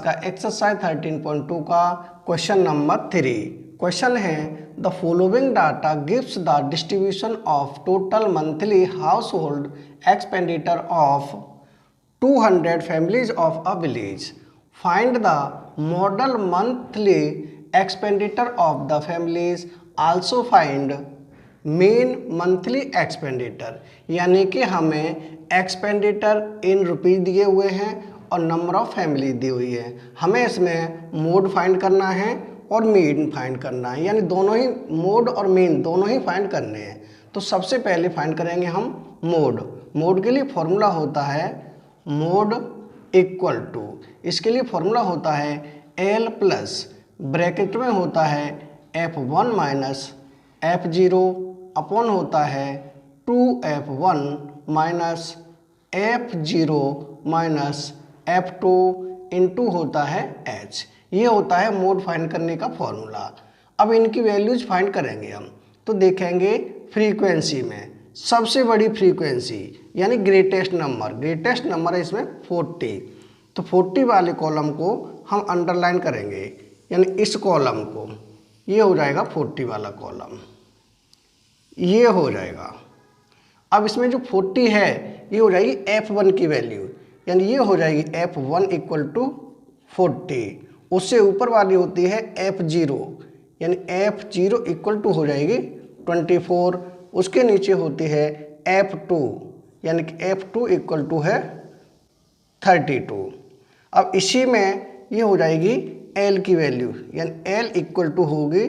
का एक्सरसाइज 13.2 का question number 3। Question है the following data gives the distribution of total monthly house hold expenditure of 200 families of a village. Find the model monthly expenditure of the families, also find main monthly expenditure. यानी कि हमें expenditure in rupees दिए हुए हैं और number of family दी हुई है। हमें इसमें मोड फाइंड करना है और मीन फाइंड करना है, यानी दोनों ही मोड और मीन दोनों ही फाइंड करने हैं। तो सबसे पहले फाइंड करेंगे हम मोड। मोड के लिए फॉर्मूला होता है मोड इक्वल टू, इसके लिए फॉर्मूला होता है एल प्लस ब्रैकेट में होता है F1 माइनस F0 अपॉन होता है 2F1 minus F0 minus F2 into होता है H। ये होता है मोड फाइंड करने का फॉर्मूला। अब इनकी वैल्यूज फाइंड करेंगे हम, तो देखेंगे फ्रीक्वेंसी में सबसे बड़ी फ्रीक्वेंसी यानी ग्रेटेस्ट नंबर है इसमें 40। तो 40 वाले कॉलम को हम अंडरलाइन करेंगे, यानी इस कॉलम को, ये हो जाएगा 40 वाला कॉलम, ये हो जाएगा। अब इसमें जो 40 है ये हो जाएगी F1 की वैल्यू, यानी ये हो जाएगी F1 इक्वल टू 40। उससे ऊपर वाली होती है F0, यानी F0 इक्वल टू हो जाएगी 24। उसके नीचे होती है F2, यानी कि F2 इक्वल टू है 32। अब इसी में ये हो जाएगी L की वैल्यू, यानी L इक्वल टू होगी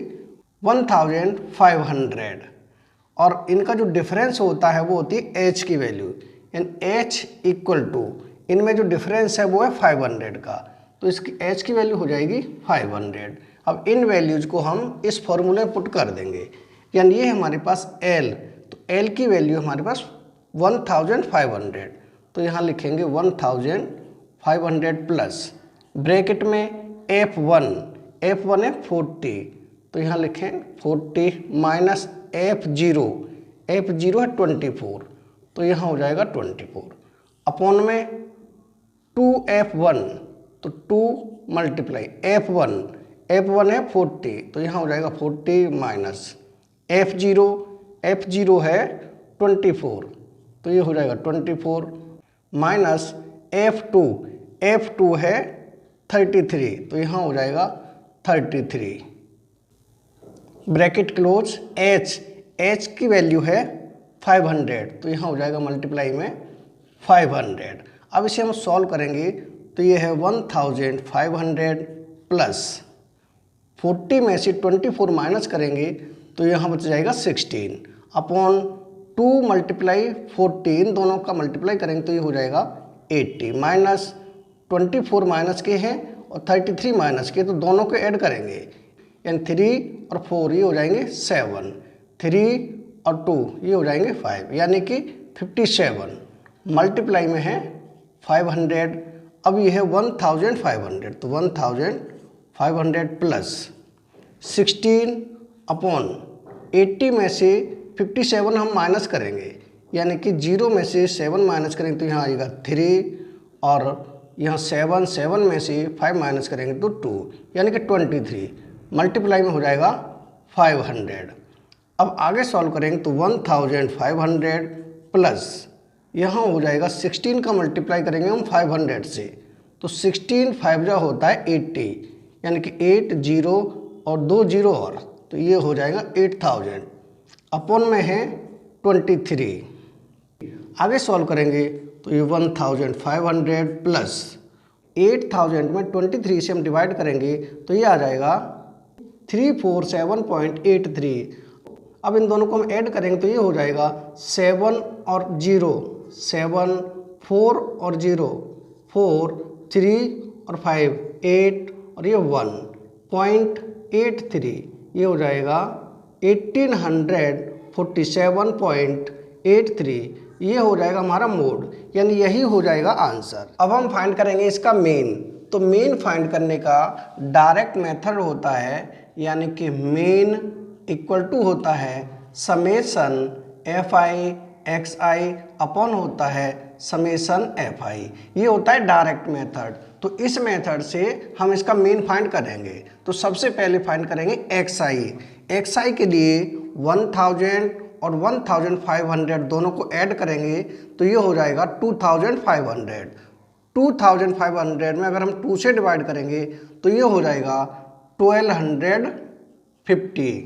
1500। और इनका जो डिफरेंस होता है वो होती है H की वैल्यू, यानी H इक्वल टू, इनमें जो डिफरेंस है वो है 500 का, तो इसकी H की वैल्यू हो जाएगी 500। अब इन वैल्यूज को हम इस फॉर्मूले में पुट कर देंगे, यानी ये हमारे पास L, तो L की वैल्यू हमारे पास 1500, तो यहाँ लिखेंगे 1500 प्लस ब्रैकेट में F1 है 40, तो यहाँ लिखें 40 माइनस F0 है 24, तो यहाँ हो जाएगा 24 अपॉन में 2F1, तो 2 मल्टीप्लाई F1 है 40, तो यहाँ हो जाएगा 40 माइनस F0 है 24, तो ये हो जाएगा 24 माइनस F2 है 33, तो यहाँ हो जाएगा 33 ब्रैकेट क्लोज। H की वैल्यू है 500, तो यहाँ हो जाएगा मल्टीप्लाई में 500। अब इसे हम सॉल्व करेंगे तो ये है 1500 प्लस 40 में से 24 माइनस करेंगे तो यहाँ बच जाएगा 16 अपॉन 2 मल्टीप्लाई 40, इन दोनों का मल्टीप्लाई करेंगे तो ये हो जाएगा 80 माइनस 24 माइनस के हैं और 33 माइनस के, तो दोनों को ऐड करेंगे, यानी 3 और 4 ये हो जाएंगे 7, 3 और 2 ये हो जाएंगे 5, यानी कि 57 मल्टीप्लाई में है 500। अब ये है 1500, तो 1500 प्लस 16 अपॉन 80 में से 57 हम माइनस करेंगे, यानी कि 0 में से 7 माइनस करेंगे तो यहाँ आएगा 3, और यहाँ 7 में से 5 माइनस करेंगे तो 2, यानी कि 23 मल्टीप्लाई में हो जाएगा 500। अब आगे सॉल्व करेंगे तो 1500 प्लस यहाँ हो जाएगा 16 का मल्टीप्लाई करेंगे हम 500 से, तो 16 5 होता है 80, यानी कि 8 0 और 2 0 और, तो ये हो जाएगा 8000 अपॉन में है 23। आगे सॉल्व करेंगे तो ये 1500 प्लस 8000 में 23 से हम डिवाइड करेंगे तो ये आ जाएगा 347.83। अब इन दोनों को हम ऐड करेंगे तो ये हो जाएगा 7 और 0, 7 4 और 0 4 3 और 5 8 और ये 1.83, ये हो जाएगा 1847.83, ये हो जाएगा हमारा मोड, यानी यही हो जाएगा आंसर। अब हम फाइंड करेंगे इसका मीन। तो मीन फाइंड करने का डायरेक्ट मेथड होता है, यानी कि मीन इक्वल टू होता है समेशन FI XI अपॉन होता है समेशन FI, ये होता है डायरेक्ट मेथड। तो तो इस मेथड से हम इसका मीन फाइंड करेंगे। तो सबसे पहले फाइंड करेंगे एक्स आई के लिए 1000 और 1500 दोनों को ऐड करेंगे तो ये हो जाएगा 2500। 2500 में अगर हम 2 से डिवाइड करेंगे तो ये हो जाएगा 1250।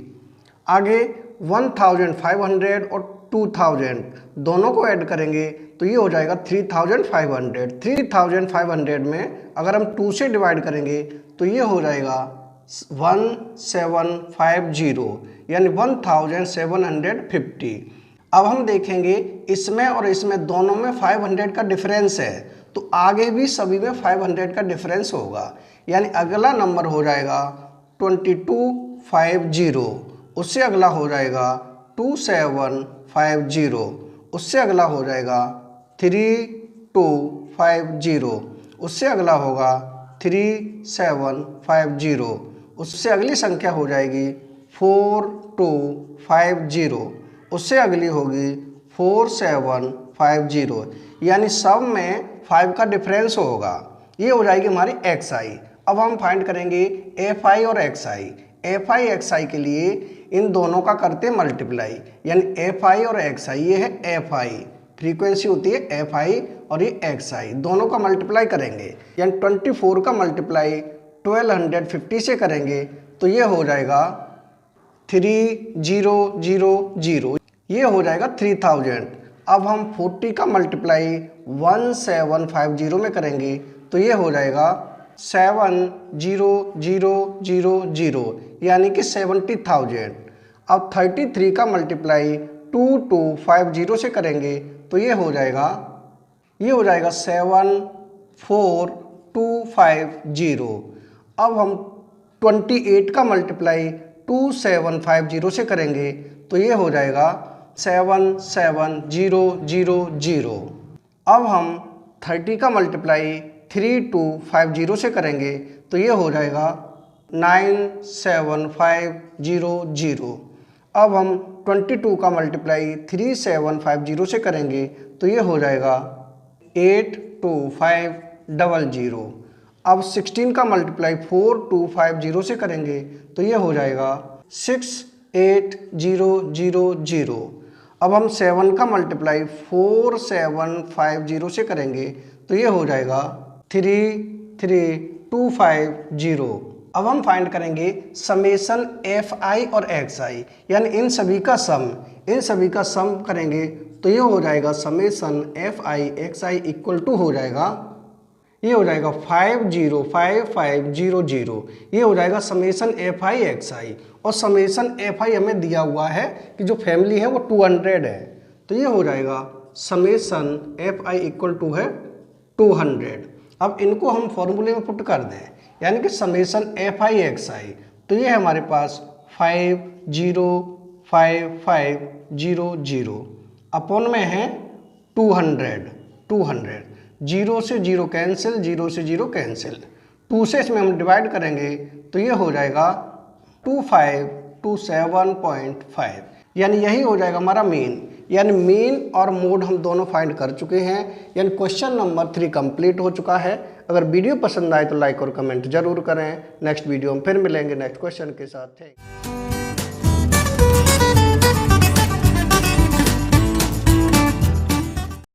आगे 1500 और 2000 दोनों को ऐड करेंगे तो ये हो जाएगा 3500। 3500 में अगर हम 2 से डिवाइड करेंगे तो ये हो जाएगा 1750 यानी 1750। अब हम देखेंगे इसमें और इसमें दोनों में 500 का डिफरेंस है, तो आगे भी सभी में 500 का डिफरेंस होगा। यानी अगला नंबर हो जाएगा 2250, उससे अगला हो जाएगा 2750, उससे अगला हो जाएगा 3250, उससे अगला होगा 3750, उससे अगली संख्या हो जाएगी 4250, उससे अगली होगी 4750। यानी सब में 5 का डिफरेंस होगा। ये हो जाएगी हमारी एक्स आई। अब हम फाइंड करेंगे एफ आई और X I. F I X I के लिए इन दोनों का करते हैं मल्टीप्लाई, यानी एफ आई और एक्स आई। ये है एफ आई, फ्रीक्वेंसी होती है एफ आई और ये एक्स आई, दोनों का मल्टीप्लाई करेंगे। यानी 24 का मल्टीप्लाई 1250 से करेंगे तो ये हो जाएगा 3000, ये हो जाएगा 3000। अब हम 40 का मल्टीप्लाई 1750 में करेंगे तो ये हो जाएगा 70000, यानी कि 70,000। अब 33 का मल्टीप्लाई 2250 से करेंगे तो ये हो जाएगा 74250। अब हम 28 का मल्टीप्लाई 2750 से करेंगे तो ये हो जाएगा 77000। अब हम 30 का मल्टीप्लाई 3250 से करेंगे तो ये हो जाएगा 97500। अब हम 22 का मल्टीप्लाई 3750 से करेंगे तो ये हो जाएगा 82500। अब 16 का मल्टीप्लाई 4250 से करेंगे तो ये हो जाएगा 68000। अब हम 7 का मल्टीप्लाई 4750 से करेंगे तो ये हो जाएगा 33250। अब हम फाइंड करेंगे समेशन एफ आई और एक्स आई, यानी इन सभी का सम करेंगे तो ये हो जाएगा summation F I X I equal to हो जाएगा, ये हो जाएगा 505500। ये हो जाएगा summation F I X I. और समेशन एफ आई हमें दिया हुआ है कि जो फैमिली है वो 200 है, तो ये हो जाएगा summation F I equal to है 200। अब इनको हम फॉर्मूले में पुट कर दें, यानी कि समेशन एफ आई एक्स आई, तो ये है हमारे पास 505500 अपॉन में है 200। 0 से 0 कैंसिल, 0 से 0 कैंसिल, 2 से इसमें हम डिवाइड करेंगे तो ये हो जाएगा 2527.5। यानी यही हो जाएगा हमारा मीन। यानी मीन और मोड हम दोनों फाइंड कर चुके हैं। यानी क्वेश्चन नंबर 3 कंप्लीट हो चुका है। अगर वीडियो पसंद आए तो लाइक और कमेंट जरूर करें। नेक्स्ट वीडियो में फिर मिलेंगे नेक्स्ट क्वेश्चन के साथ।